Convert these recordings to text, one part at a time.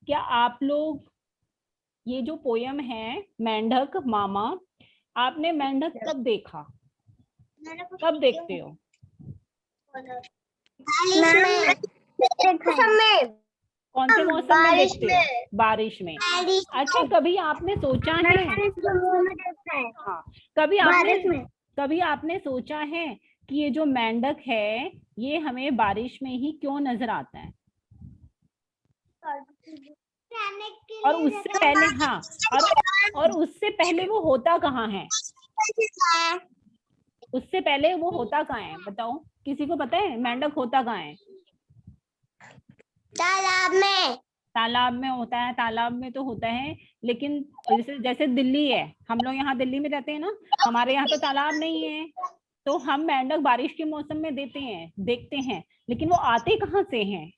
क्या आप लोग ये जो पोयम है मेंढक मामा, आपने मेंढक कब देखा, कब देखते हो? कौन से मौसम में देखते हो? बारिश में। अच्छा, कभी आपने सोचा है, हाँ, कभी आपने सोचा है कि ये जो मेंढक है ये हमें बारिश में ही क्यों नजर आता है? और उससे पहले, हाँ, और उससे पहले वो होता कहाँ है? उससे पहले वो होता कहाँ है बताओ, किसी को पता है मेंढक होता कहाँ है? तालाब में। तालाब में होता है, तालाब में तो होता है, लेकिन जैसे जैसे दिल्ली है, हम लोग यहाँ दिल्ली में रहते हैं ना, हमारे यहाँ तो तालाब नहीं है, तो हम मेंढक बारिश के मौसम में देखते हैं, लेकिन वो आते कहाँ से हैं?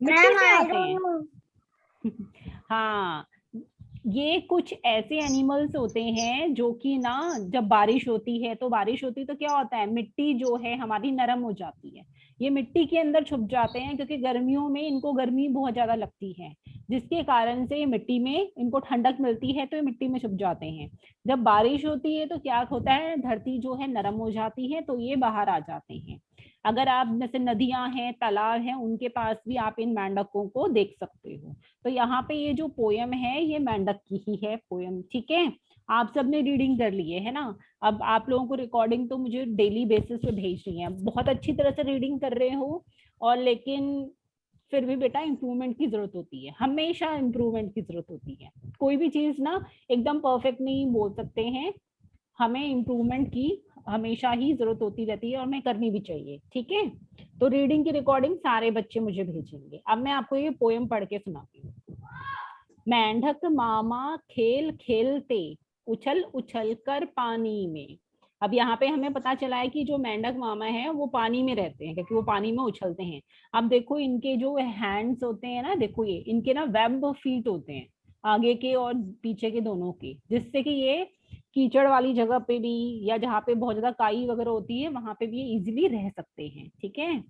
मिट्टी से आते हैं। हाँ, ये कुछ ऐसे एनिमल्स होते हैं जो कि ना, जब बारिश होती तो क्या होता है, मिट्टी जो है हमारी नरम हो जाती है, ये मिट्टी के अंदर छुप जाते हैं, क्योंकि गर्मियों में इनको गर्मी बहुत ज्यादा लगती है, जिसके कारण से मिट्टी में इनको ठंडक मिलती है, तो ये मिट्टी में छुप जाते हैं। जब बारिश होती है तो क्या होता है, धरती जो है नरम हो जाती है, तो ये बाहर आ जाते हैं। अगर आप जैसे नदियां हैं, तालाब हैं, उनके पास भी आप इन मेंढकों को देख सकते हो। तो यहाँ पे ये जो पोयम है ये मेंढक की ही है पोयम, ठीक है। आप सबने रीडिंग कर लिए है ना। अब आप लोगों को रिकॉर्डिंग तो मुझे डेली बेसिस पे भेजनी है, बहुत अच्छी तरह से रीडिंग कर रहे हो, और लेकिन फिर भी बेटा इम्प्रूवमेंट की जरूरत होती है, हमेशा इम्प्रूवमेंट की जरूरत होती है। कोई भी चीज ना एकदम परफेक्ट नहीं बोल सकते हैं, हमें इम्प्रूवमेंट की हमेशा ही जरूरत होती रहती है, और हमें करनी भी चाहिए, ठीक है। तो रीडिंग की रिकॉर्डिंग सारे बच्चे मुझे भेजेंगे। अब मैं आपको ये पोयम पढ़ के सुनाती हूँ। मेंढक मामा खेल खेलते, उछल उछल कर पानी में। अब यहाँ पे हमें पता चला है कि जो मेंढक मामा है वो पानी में रहते हैं, क्योंकि वो पानी में उछलते हैं। अब देखो इनके जो हैंड्स होते हैं ना, देखो ये इनके ना वेब फीट होते हैं, आगे के और पीछे के दोनों के, जिससे कि ये कीचड़ वाली जगह पे भी, या जहाँ पे बहुत ज्यादा काई वगैरह होती है वहां पे भी इजिली रह सकते हैं, ठीक है।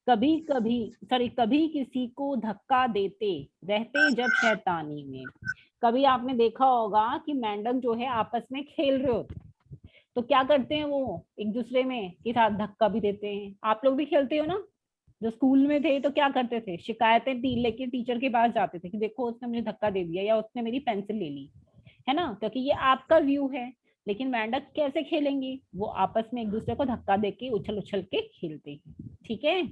कभी किसी को धक्का देते, रहते जब शैतानी में। कभी आपने देखा होगा कि मेंढक जो है आपस में खेल रहे होते हैं, तो क्या करते हैं वो एक दूसरे में के साथ धक्का भी देते हैं। आप लोग भी खेलते हो ना, जो स्कूल में थे तो क्या करते थे, शिकायतें लेके टीचर के पास जाते थे कि देखो उसने मुझे धक्का दे दिया या उसने मेरी पेंसिल ले ली, है ना, क्योंकि ये आपका व्यू है। लेकिन मेंढक कैसे खेलेंगे, वो आपस में एक दूसरे को धक्का देके उछल उछल के खेलते हैं, ठीक है।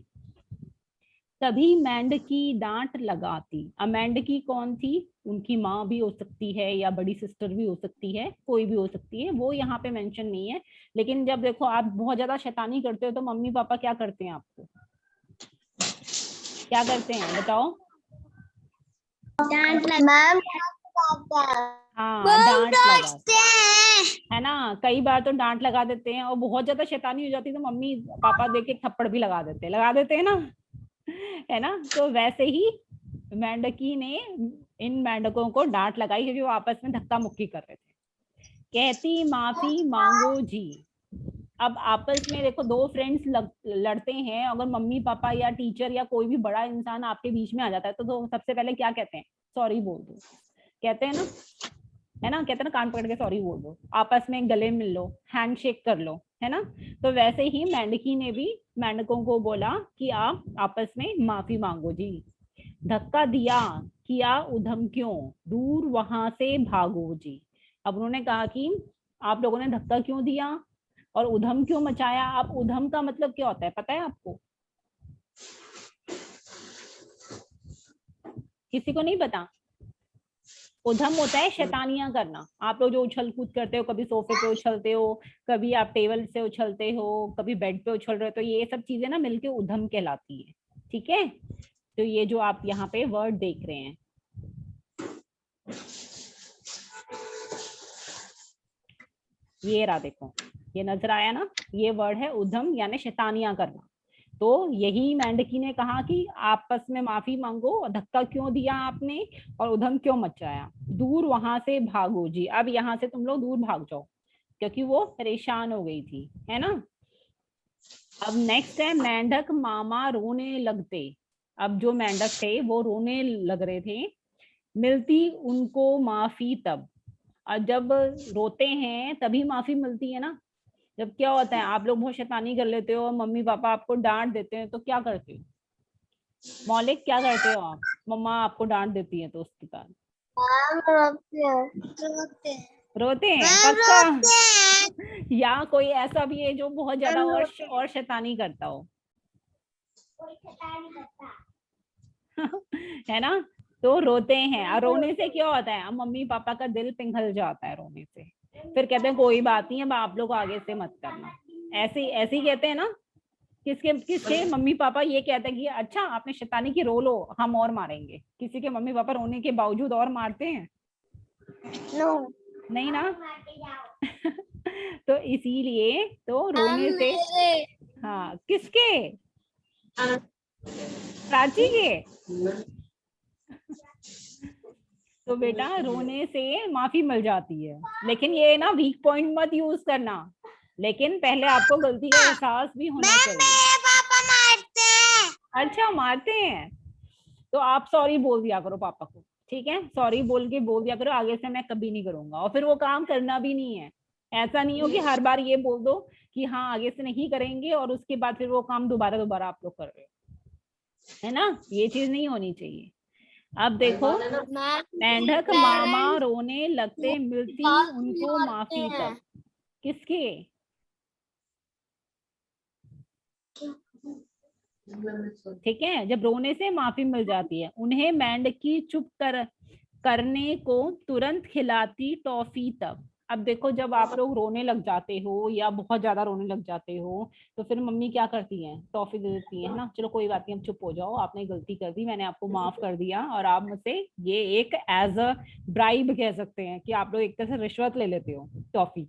तभी मेंढकी डांट लगाती। अब मेंढकी कौन थी, उनकी माँ भी हो सकती है या बड़ी सिस्टर भी हो सकती है, कोई भी हो सकती है, वो यहाँ पे मेंशन नहीं है। लेकिन जब देखो आप बहुत ज्यादा शैतानी करते हो तो मम्मी पापा क्या करते हैं, आपको क्या करते हैं बताओ? हाँ, डांट लगाते हैं, है ना। कई बार तो डांट लगा देते हैं, और बहुत ज्यादा शैतानी हो जाती है तो मम्मी पापा देके थप्पड़ भी लगा देते हैं ना, है ना। तो वैसे ही मेंढकी ने इन मेंढकों को डांट लगाई, क्योंकि वो आपस में धक्का मुक्की कर रहे थे। कहती माफी मांगो जी। अब आपस में देखो दो फ्रेंड्स लड़ते हैं, अगर मम्मी पापा या टीचर या कोई भी बड़ा इंसान आपके बीच में आ जाता है तो सबसे पहले क्या कहते हैं, सॉरी बोल दो, कहते हैं ना, है ना, कहते हैं ना, कान पकड़ के सॉरी बोल दो, आपस में गले मिल लो, हैंड शेक कर लो, है ना। तो वैसे ही मेंढकी ने भी मेंढकों को बोला कि आप आपस में माफी मांगो जी। धक्का दिया, किया उधम क्यों, दूर वहां से भागो जी। अब उन्होंने कहा कि आप लोगों ने धक्का क्यों दिया और उधम क्यों मचाया। अब उधम का मतलब क्या होता है पता है आपको, किसी को नहीं पता? उधम होता है शैतानियां करना। आप लोग जो उछल कूद करते हो, कभी सोफे पे उछलते हो, कभी आप टेबल से उछलते हो, कभी बेड पे उछल रहे हो, तो ये सब चीजें ना मिलके उधम कहलाती है, ठीक है। तो ये जो आप यहाँ पे वर्ड देख रहे हैं, ये रहा देखो, ये नजर आया ना, ये वर्ड है उधम, यानी शैतानियां करना। तो यही मेंढकी ने कहा कि आपस में माफी मांगो, धक्का क्यों दिया आपने और उधम क्यों मचाया, दूर वहां से भागो जी। अब यहाँ से तुम लोग दूर भाग जाओ, क्योंकि वो परेशान हो गई थी, है ना। अब नेक्स्ट है मेंढक मामा रोने लगते। अब जो मेंढक थे वो रोने लग रहे थे, मिलती उनको माफी तब। और जब रोते हैं तभी माफी मिलती है ना। जब क्या होता है, आप लोग बहुत शैतानी कर लेते हो, मम्मी पापा आपको डांट देते हैं, तो क्या करते हो मौलिक, क्या करते हो आप? मम्मा आपको डांट देती है तो उसके बाद रोते हैं पक्का? या कोई ऐसा भी है जो बहुत ज्यादा और शैतानी करता हो? है ना। तो रोते हैं, और रोने से क्या होता है, मम्मी पापा का दिल पिघल जाता है रोने से। फिर कहते हैं कोई बात नहीं, अब आप लोग आगे से मत करना। ऐसे ऐसे ही कहते हैं ना। किसके किसके मम्मी पापा ये कहते हैं कि अच्छा आपने शैतानी की, रो लो हम और मारेंगे? किसी के मम्मी पापा रोने के बावजूद और मारते हैं? नो, नहीं ना। तो इसीलिए तो रोने से, हाँ किसके, प्राची के। तो बेटा रोने से माफी मिल जाती है, लेकिन ये ना वीक पॉइंट मत यूज करना। लेकिन पहले आपको गलती का एहसास भी होना चाहिए। मेरे पापा मारते हैं। अच्छा मारते हैं, तो आप सॉरी बोल दिया करो पापा को। ठीक है, सॉरी बोल के बोल दिया करो, आगे से मैं कभी नहीं करूंगा, और फिर वो काम करना भी नहीं है। ऐसा नहीं हो कि हर बार ये बोल दो कि हाँ आगे से नहीं करेंगे, और उसके बाद फिर वो काम दोबारा दोबारा आप लोग कर रहे हो, है ना। ये चीज नहीं होनी चाहिए। अब देखो, मेंढक मामा रोने लगते, मिलती उनको मारते माफी हैं। तब। किसके? ठीक है, जब रोने से माफी मिल जाती है, उन्हें मेंढकी चुप करने को तुरंत खिलाती टॉफी तब। अब देखो, जब आप लोग रोने लग जाते हो या बहुत ज्यादा रोने लग जाते हो, तो फिर मम्मी क्या करती हैं, टॉफी दे देती है ना। चलो कोई बात नहीं, अब चुप हो जाओ, आपने गलती कर दी, मैंने आपको माफ कर दिया, और आप मुझसे ये एक एज अ ब्राइब कह सकते हैं कि आप लोग एक तरह से रिश्वत ले लेते हो, टॉफी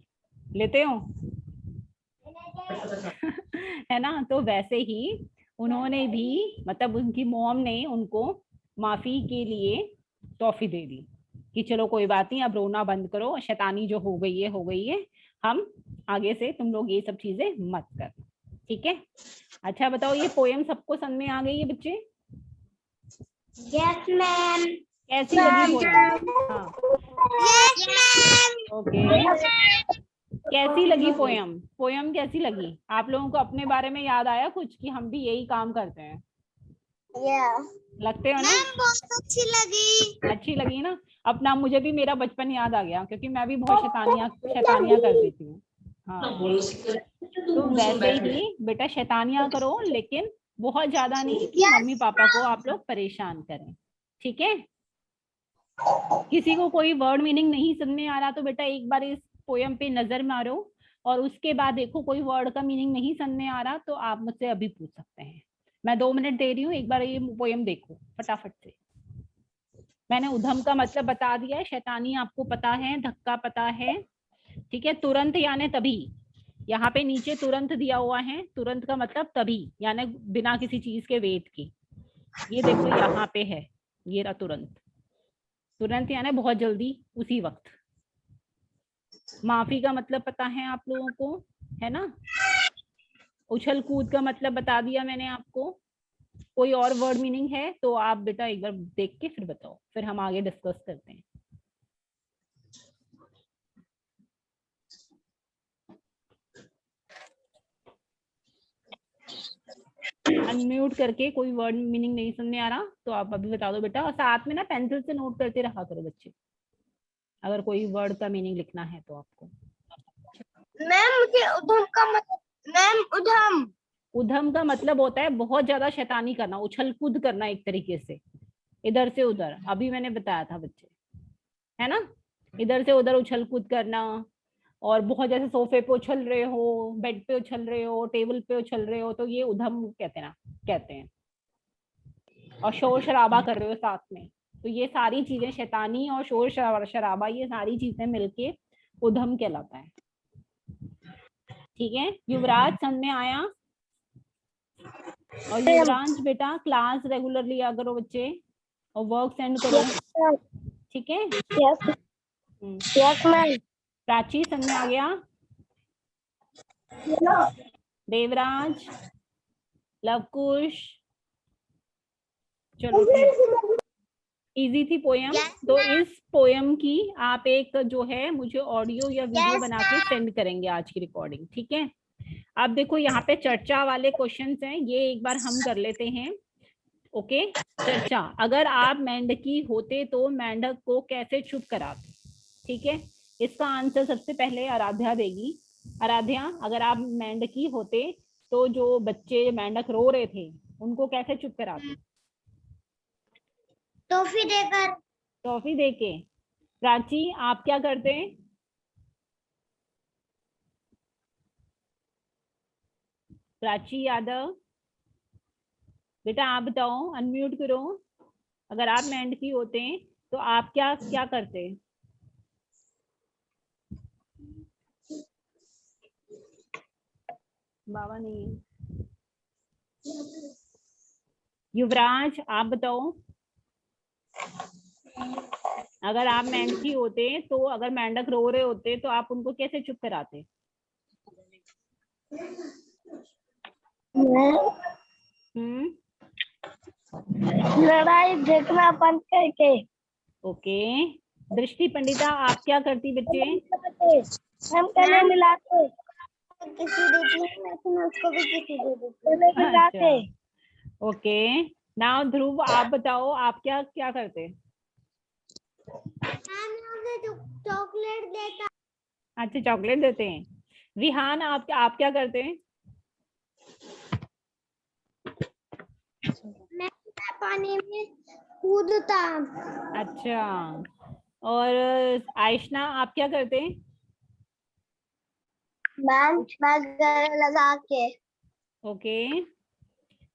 लेते हो। है ना। तो वैसे ही उन्होंने भी, मतलब उनकी मॉम ने उनको माफी के लिए टॉफी दे दी कि चलो कोई बात नहीं, अब रोना बंद करो, शैतानी जो हो गई है हो गई है, हम आगे से तुम लोग ये सब चीजें मत कर। ठीक है। अच्छा बताओ, ये पोयम सबको समझ में आ गई है बच्चे? Yes ma'am. कैसी लगी पोयम? हाँ यस मैम। ओके। कैसी लगी पोयम? पोयम कैसी लगी आप लोगों को? अपने बारे में याद आया कुछ कि हम भी यही काम करते हैं? लगते हो ना। मैम बहुत अच्छी लगी। अच्छी लगी ना। अपना मुझे भी मेरा बचपन याद आ गया, क्योंकि मैं भी बहुत शैतानियां करती थी। हाँ, तो वैसे ही बेटा शैतानियां करो, लेकिन बहुत ज्यादा नहीं कि यस मम्मी पापा को आप लोग परेशान करें। ठीक है। किसी को कोई वर्ड मीनिंग नहीं समझ में आ रहा तो बेटा एक बार इस पोयम पे नजर मारो, और उसके बाद देखो कोई वर्ड का मीनिंग नहीं समझ में आ रहा तो आप मुझसे अभी पूछ सकते हैं। मैं 2 मिनट दे रही हूँ, एक बार ये पोयम देखो फटाफट से। मैंने उधम का मतलब बता दिया है, शैतानी आपको पता है, धक्का पता है। ठीक है, तुरंत यानी तभी, यहाँ पे नीचे तुरंत दिया हुआ है, तुरंत का मतलब तभी, यानी बिना किसी चीज के वेट की। ये देखो यहाँ पे है, ये रहा तुरंत। तुरंत यानी बहुत जल्दी, उसी वक्त। माफी का मतलब पता है आप लोगों को, है ना। उछल कूद का मतलब बता दिया मैंने आपको। कोई और वर्ड मीनिंग है तो आप बेटा एक बार देख के फिर बताओ, फिर हम आगे डिस्कस करते हैं। अनम्यूट करके, कोई वर्ड मीनिंग नहीं सुनने आ रहा तो आप अभी बता दो बेटा, और साथ में ना पेंसिल से नोट करते रहा करो बच्चे, अगर कोई वर्ड का मीनिंग लिखना है तो आपको। मैम मुझे उधम का मतलब, मैम उधम। उधम का मतलब होता है बहुत ज्यादा शैतानी करना, उछल कूद करना एक तरीके से, इधर से उधर। अभी मैंने बताया था बच्चे, है ना, इधर से उधर उछल कूद करना। और बहुत, जैसे सोफे पे उछल रहे हो, बेड पे उछल रहे हो, टेबल पे उछल रहे हो, तो ये उधम कहते हैं ना, कहते हैं। और शोर शराबा कर रहे हो साथ में, तो ये सारी चीजें, शैतानी और शोर शराबा, ये सारी चीजें मिलके उधम कहलाता है। ठीक है, युवराज समझ में आया? और युवराज बेटा क्लास रेगुलर लिया करो बच्चे, और वर्क सेंड करो। ठीक है। Yes ma'am. प्राची समझ में आ गया? देवराज, लवकुश, चलो ठीक, इजी थी पोयम। तो इस पोयम की आप एक जो है मुझे ऑडियो या वीडियो बना के सेंड करेंगे आज की रिकॉर्डिंग, ठीक है। अब देखो यहाँ पे चर्चा वाले क्वेश्चंस हैं, ये एक बार हम कर लेते हैं। ओके, चर्चा, अगर आप मेंढकी होते तो मेंढक को कैसे चुप कराते, ठीक है। इसका आंसर सबसे पहले आराध्या देगी। आराध्या, अगर आप मेंढकी होते तो जो बच्चे मेंढक रो रहे थे उनको कैसे चुप कराते? टॉफी देकर। टॉफी देके। प्राची, आप क्या करते? प्राची यादव, बेटा आप बताओ, अनम्यूट करो। अगर आप मेंढकी होते तो आप क्या क्या करते? बाबा नहीं है। युवराज, आप बताओ, अगर आप मेंढकी होते तो अगर मेंढक रो रहे होते तो आप उनको कैसे चुप कराते? हम्म, लड़ाई देखना बंद करके। ओके। दृष्टि पंडिता, आप क्या करती बच्चे? हम गले मिलाते। किसी देती है उसको भी किसी दे देते, गले मिलाते। अच्छा, ओके। नाउ ध्रुव, आप बताओ, आप क्या क्या करते? चॉकलेट देता। अच्छा, चॉकलेट देते हैं। विहान, आप क्या करते हैं? मैं पानी में कूदता। अच्छा, और आयशना, आप क्या करते हैं? मैम मैं गले लगा के। ओके।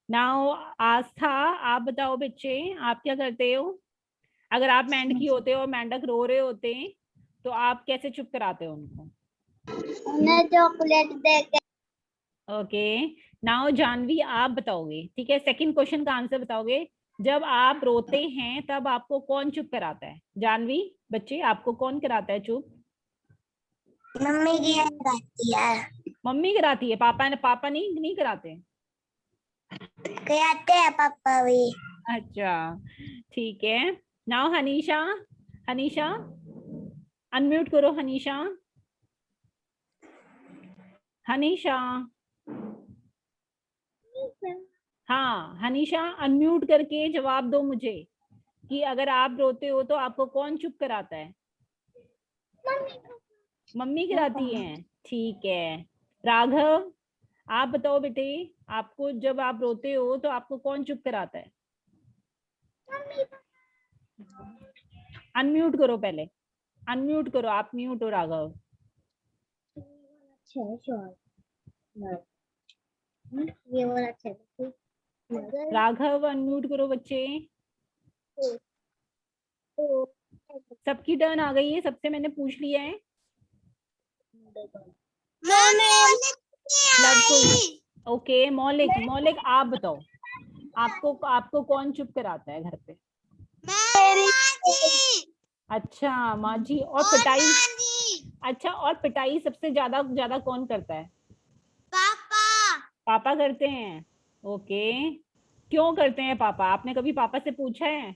नाउ आस्था, आप बताओ बच्चे, आप क्या करते हो? अगर आप मेंढकी होते हो और मेंढक रो रहे होते तो आप कैसे चुप कराते हो उनको? उन्हें चॉकलेट दे के। ओके। नाउ जानवी, आप बताओगे, ठीक है, सेकंड क्वेश्चन का आंसर बताओगे। जब आप रोते हैं तब आपको कौन चुप कराता है? जानवी, बच्चे, आपको कौन कराता है चुप? मम्मी की याद आती है। मम्मी कराती है, पापा ने? पापा नहीं कराते? कहते हैं पापा भी। अच्छा, ठीक है। नाउ हनीशा, हनीशा अनम्यूट करो। हनीशा, हनीशा, हाँ हनीशा, अनम्यूट करके जवाब दो मुझे कि अगर आप रोते हो तो आपको कौन चुप कराता है? मम्मी कराती है, ठीक है। राघव, आप बताओ बेटे, आपको जब आप रोते हो तो आपको कौन चुप कराता है? अनम्यूट करो पहले, अनम्यूट करो, आप म्यूट हो राघव। ये वाला अच्छा है। राघव, अनम्यूट करो बच्चे। सबकी टर्न आ गई है, सबसे मैंने पूछ लिया है। लव कुश, ओके। मौलिक, मौलिक आप बताओ, आपको आपको कौन चुप कराता है घर पे? अच्छा, माँ जी। और पिटाई? अच्छा, और पिटाई सबसे ज्यादा ज्यादा कौन करता है? पापा। पापा करते हैं, ओके। क्यों करते हैं पापा? आपने कभी पापा से पूछा है?